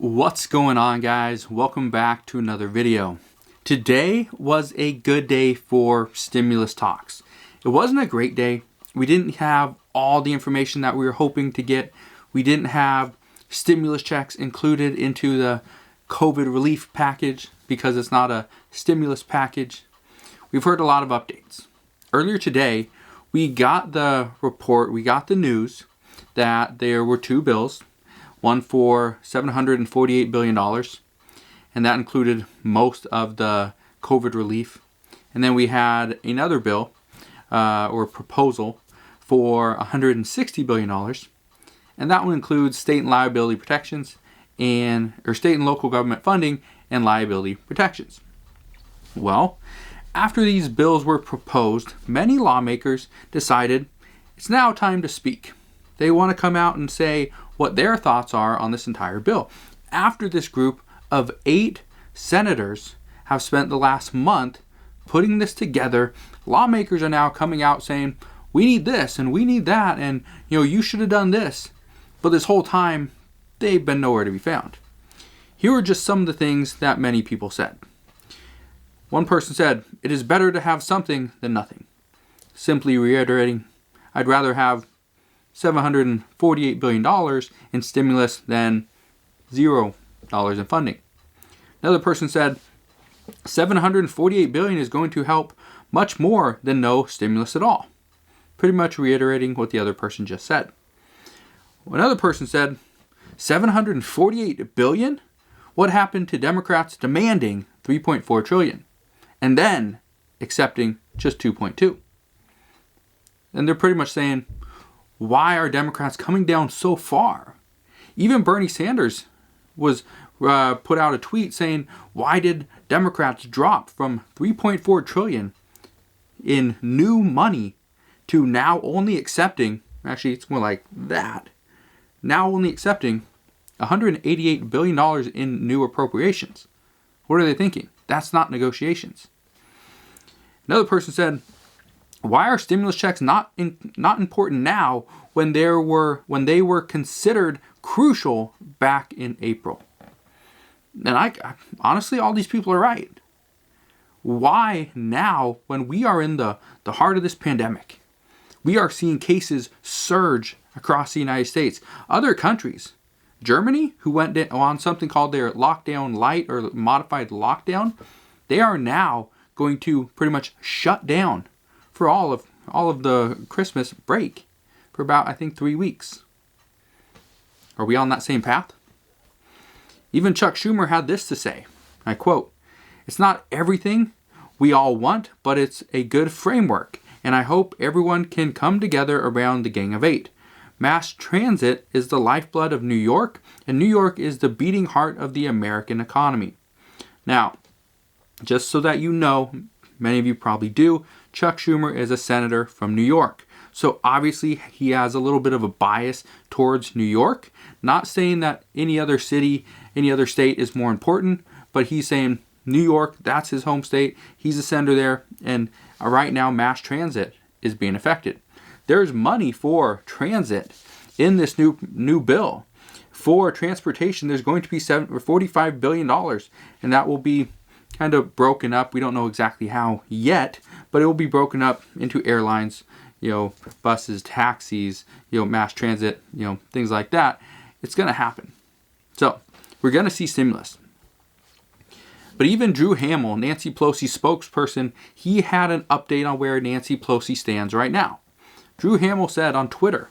What's going on, guys? Welcome back to another video. Today was a good day for stimulus talks. It wasn't a great day. We didn't have all the information that we were hoping to get. We didn't have stimulus checks included into the COVID relief package because it's not a stimulus package. We've heard a lot of updates. Earlier today, we got the report, we got the news that there were two bills. One for $748 billion, and that included most of the COVID relief. And then we had another bill, or proposal, for $160 billion, and that one includes state and liability protections, or state and local government funding and liability protections. Well, after these bills were proposed, many lawmakers decided it's now time to speak. They want to come out and say what their thoughts are on this entire bill. After this group of 8 senators have spent the last month putting this together, lawmakers are now coming out saying, we need this and we need that, and you should have done this. But this whole time, they've been nowhere to be found. Here are just some of the things that many people said. One person said, it is better to have something than nothing. Simply reiterating, I'd rather have $748 billion in stimulus than $0 in funding. Another person said $748 billion is going to help much more than no stimulus at all. Pretty much reiterating what the other person just said. Another person said $748 billion? What happened to Democrats demanding $3.4 trillion and then accepting just $2.2? And they're pretty much saying, why are Democrats coming down so far? Even Bernie Sanders was put out a tweet saying, why did Democrats drop from $3.4 trillion in new money to now only accepting, actually it's more like that, now only accepting $188 billion in new appropriations? What are they thinking? That's not negotiations. Another person said, why are stimulus checks not important now when they were considered crucial back in April? And I honestly, all these people are right. Why now, when we are in the heart of this pandemic, we are seeing cases surge across the United States? Other countries, Germany, who went on something called their lockdown light or modified lockdown, they are now going to pretty much shut down for all of the Christmas break for about, I think, 3 weeks. Are we on that same path? Even Chuck Schumer had this to say, I quote, "It's not everything we all want, but it's a good framework, and I hope everyone can come together around the Gang of 8. Mass transit is the lifeblood of New York, and New York is the beating heart of the American economy." Now, just so that you know, many of you probably do, Chuck Schumer is a senator from New York. So obviously he has a little bit of a bias towards New York. Not saying that any other city, any other state is more important, but he's saying New York, that's his home state. He's a senator there, and right now mass transit is being affected. There's money for transit in this new bill. For transportation, there's going to be $45 billion, and that will be kind of broken up. We don't know exactly how yet, but it will be broken up into airlines, buses, taxis, mass transit, things like that. It's going to happen. So we're going to see stimulus. But even Drew Hamill, Nancy Pelosi's spokesperson, he had an update on where Nancy Pelosi stands right now. Drew Hamill said on Twitter,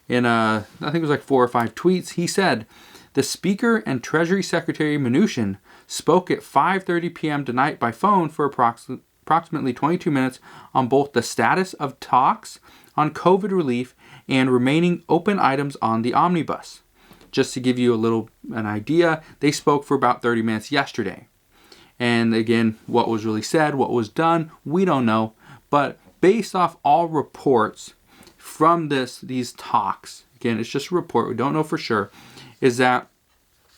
in I think it was like 4 or 5 tweets, he said, "The Speaker and Treasury Secretary Mnuchin spoke at 5:30 p.m. tonight by phone for approximately 22 minutes on both the status of talks on COVID relief and remaining open items on the omnibus." Just to give you an idea, they spoke for about 30 minutes yesterday. And again, what was really said, what was done, we don't know. But based off all reports from these talks, again, it's just a report, we don't know for sure, is that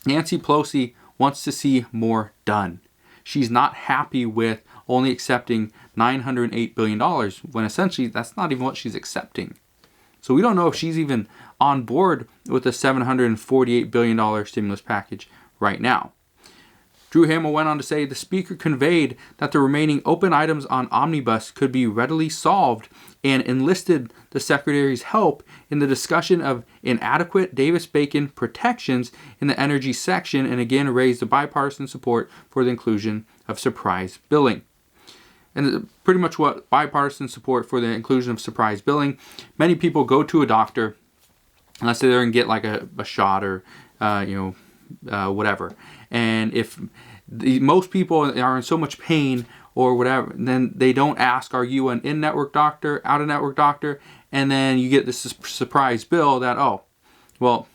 Nancy Pelosi wants to see more done. She's not happy with only accepting $908 billion when essentially that's not even what she's accepting. So we don't know if she's even on board with the $748 billion stimulus package right now. Drew Hamill went on to say the Speaker conveyed that the remaining open items on Omnibus could be readily solved and enlisted the Secretary's help in the discussion of inadequate Davis-Bacon protections in the energy section, and again raised the bipartisan support for the inclusion of surprise billing. And pretty much what bipartisan support for the inclusion of surprise billing. Many people go to a doctor, and let's say they're going to get like a shot or whatever. And if most people are in so much pain or whatever, then they don't ask, are you an in-network doctor, out-of-network doctor? And then you get this surprise bill that, oh, well,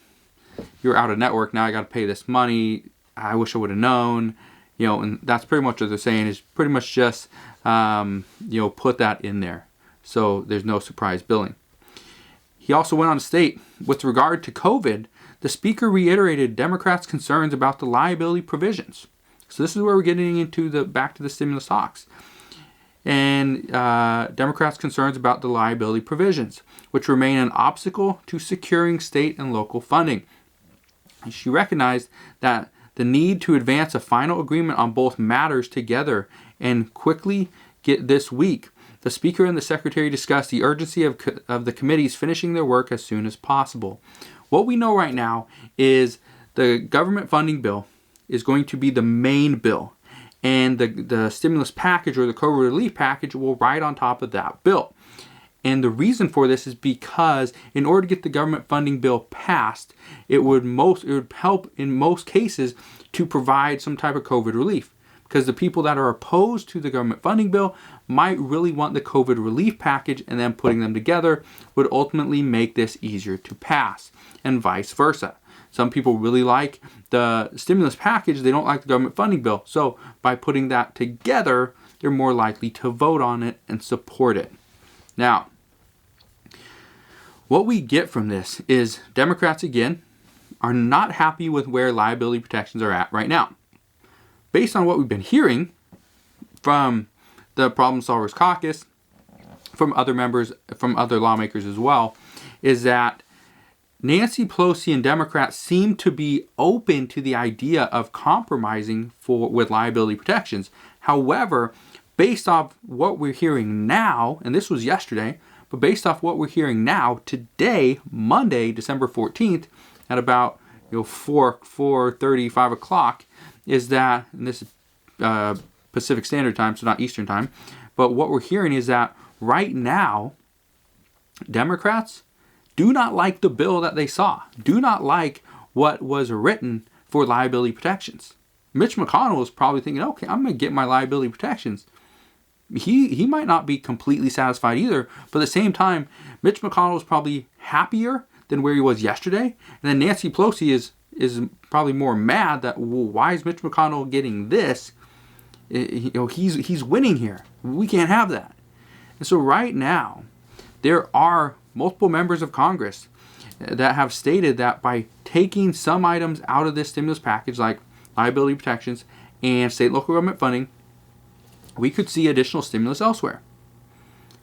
you're out of network, now I got to pay this money. I wish I would have known. And that's pretty much what they're saying, is pretty much just, put that in there. So there's no surprise billing. He also went on to state, with regard to COVID, the Speaker reiterated Democrats' concerns about the liability provisions. So this is where we're getting into back to the stimulus talks. And Democrats' concerns about the liability provisions, which remain an obstacle to securing state and local funding. And she recognized that the need to advance a final agreement on both matters together and quickly get this week. The Speaker and the Secretary discussed the urgency of the committees finishing their work as soon as possible. What we know right now is the government funding bill is going to be the main bill, and the stimulus package or the COVID relief package will ride on top of that bill. And the reason for this is because in order to get the government funding bill passed, it would help in most cases to provide some type of COVID relief. Because the people that are opposed to the government funding bill might really want the COVID relief package, and then putting them together would ultimately make this easier to pass, and vice versa. Some people really like the stimulus package, they don't like the government funding bill. So by putting that together, they're more likely to vote on it and support it. Now, what we get from this is Democrats, again, are not happy with where liability protections are at right now. Based on what we've been hearing from the Problem Solvers Caucus, from other members, from other lawmakers as well, is that Nancy Pelosi and Democrats seem to be open to the idea of compromising with liability protections. However, based off what we're hearing now, and this was yesterday, but based off what we're hearing now, today, Monday, December 14th, at about 4:30, 5 o'clock, is that, and this is Pacific Standard Time, so not Eastern Time, but what we're hearing is that right now, Democrats do not like the bill that they saw, do not like what was written for liability protections. Mitch McConnell is probably thinking, okay, I'm going to get my liability protections. He might not be completely satisfied either, but at the same time, Mitch McConnell is probably happier than where he was yesterday, and then Nancy Pelosi is probably more mad that, well, why is Mitch McConnell getting this? He's winning here. We can't have that. And so right now, there are multiple members of Congress that have stated that by taking some items out of this stimulus package, like liability protections and state and local government funding, we could see additional stimulus elsewhere.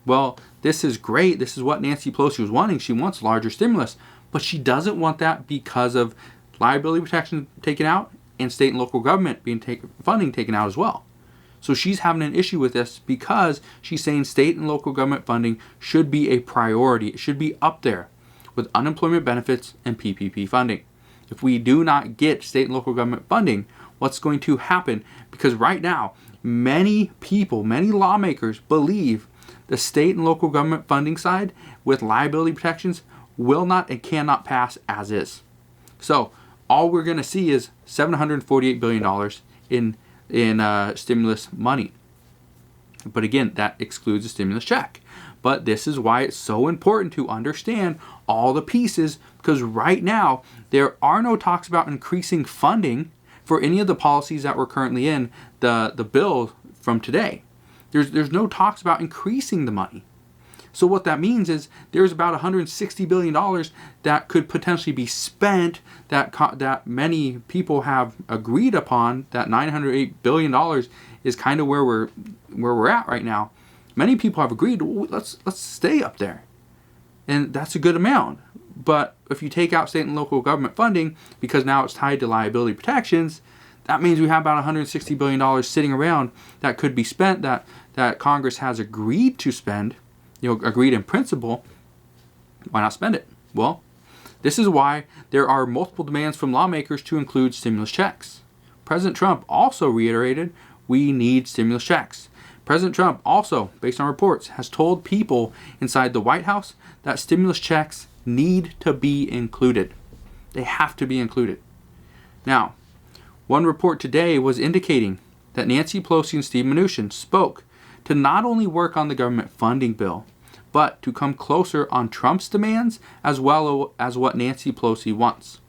Well, this is great. This is what Nancy Pelosi was wanting. She wants larger stimulus, but she doesn't want that because of liability protection taken out and state and local government funding taken out as well. So she's having an issue with this because she's saying state and local government funding should be a priority. It should be up there with unemployment benefits and PPP funding. If we do not get state and local government funding, what's going to happen? Because right now, many people, many lawmakers believe the state and local government funding side with liability protections will not and cannot pass as is. So all we're going to see is $748 billion in stimulus money. But again, that excludes a stimulus check. But this is why it's so important to understand all the pieces, because right now there are no talks about increasing funding for any of the policies that we're currently in the bill from today. There's no talks about increasing the money. So what that means is there's about $160 billion that could potentially be spent, that many people have agreed upon. That $908 billion is kind of where we're at right now. Many people have agreed, let's stay up there. And that's a good amount. But if you take out state and local government funding, because now it's tied to liability protections, that means we have about $160 billion sitting around that could be spent, that Congress has agreed to spend, agreed in principle. Why not spend it? Well, this is why there are multiple demands from lawmakers to include stimulus checks. President Trump also reiterated we need stimulus checks. President Trump also, based on reports, has told people inside the White House that stimulus checks need to be included. They have to be included. Now, one report today was indicating that Nancy Pelosi and Steve Mnuchin spoke to not only work on the government funding bill, but to come closer on Trump's demands as well as what Nancy Pelosi wants.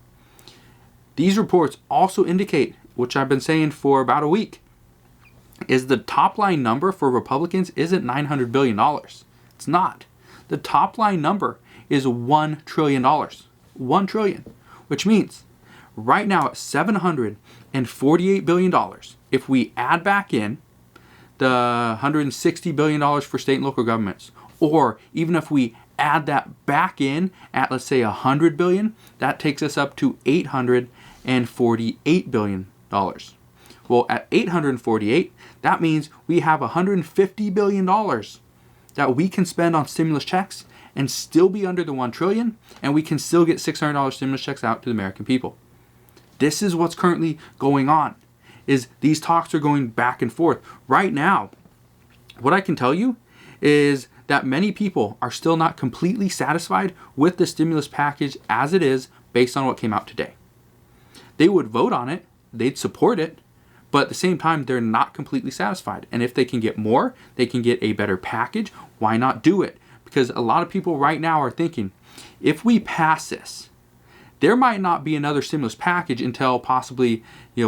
These reports also indicate, which I've been saying for about a week, is the top line number for Republicans isn't $900 billion. It's not. The top line number is $1 trillion. $1 trillion, which means right now at $748 billion, if we add back in the $160 billion for state and local governments, or even if we add that back in at, let's say, $100 billion, that takes us up to $848 billion. Well, at 848, that means we have $150 billion that we can spend on stimulus checks and still be under the $1 trillion, and we can still get $600 stimulus checks out to the American people. This is what's currently going on, is these talks are going back and forth. Right now, what I can tell you is that many people are still not completely satisfied with the stimulus package as it is based on what came out today. They would vote on it, they'd support it, but at the same time, they're not completely satisfied. And if they can get more, they can get a better package, why not do it? Because a lot of people right now are thinking, if we pass this, there might not be another stimulus package until possibly,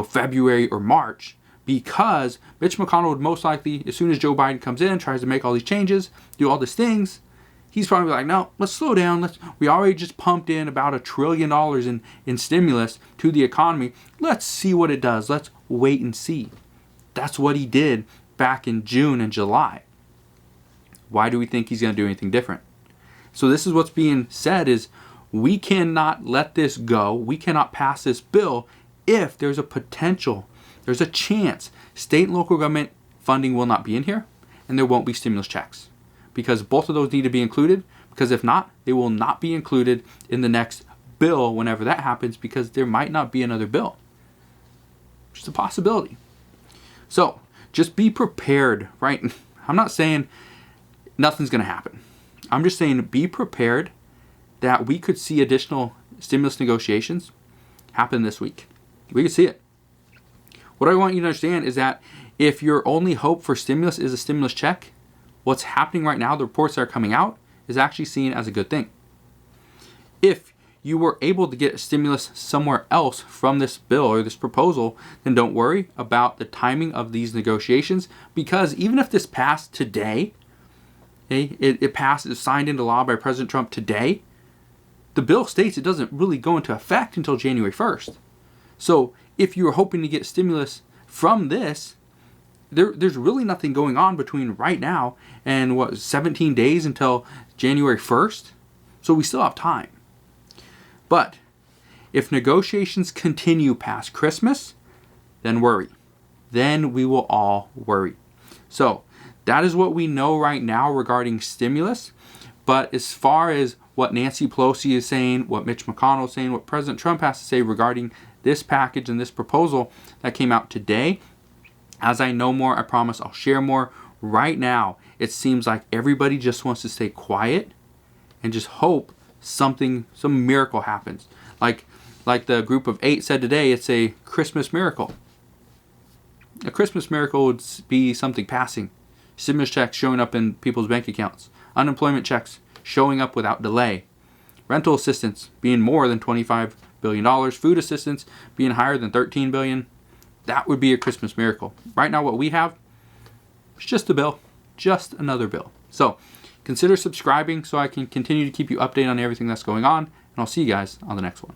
February or March, because Mitch McConnell would most likely, as soon as Joe Biden comes in, tries to make all these changes, do all these things, he's probably like, no, let's slow down. We already just pumped in about $1 trillion in stimulus to the economy. Let's see what it does. Let's wait and see. That's what he did back in June and July. Why do we think he's going to do anything different? So this is what's being said is we cannot let this go. We cannot pass this bill if there's a potential, there's a chance state and local government funding will not be in here and there won't be stimulus checks. Because both of those need to be included, because if not, they will not be included in the next bill whenever that happens, because there might not be another bill. Just a possibility. So just be prepared, right? I'm not saying nothing's going to happen. I'm just saying be prepared that we could see additional stimulus negotiations happen this week. We could see it. What I want you to understand is that if your only hope for stimulus is a stimulus check, what's happening right now, the reports that are coming out, is actually seen as a good thing. If you were able to get a stimulus somewhere else from this bill or this proposal, then don't worry about the timing of these negotiations, because even if this passed today, it passed, it's signed into law by President Trump today, the bill states it doesn't really go into effect until January 1st. So if you're hoping to get stimulus from this, there's really nothing going on between right now and 17 days until January 1st. So we still have time. But if negotiations continue past Christmas, then worry. Then we will all worry. So that is what we know right now regarding stimulus. But as far as what Nancy Pelosi is saying, what Mitch McConnell is saying, what President Trump has to say regarding this package and this proposal that came out today, as I know more, I promise I'll share more. Right now, it seems like everybody just wants to stay quiet and just hope some miracle happens. Like the group of 8 said today, it's a Christmas miracle. A Christmas miracle would be something passing. Stimulus checks showing up in people's bank accounts. Unemployment checks showing up without delay. Rental assistance being more than $25 billion. Food assistance being higher than $13 billion. That would be a Christmas miracle. Right now, what we have is just a bill, just another bill. So consider subscribing so I can continue to keep you updated on everything that's going on, and I'll see you guys on the next one.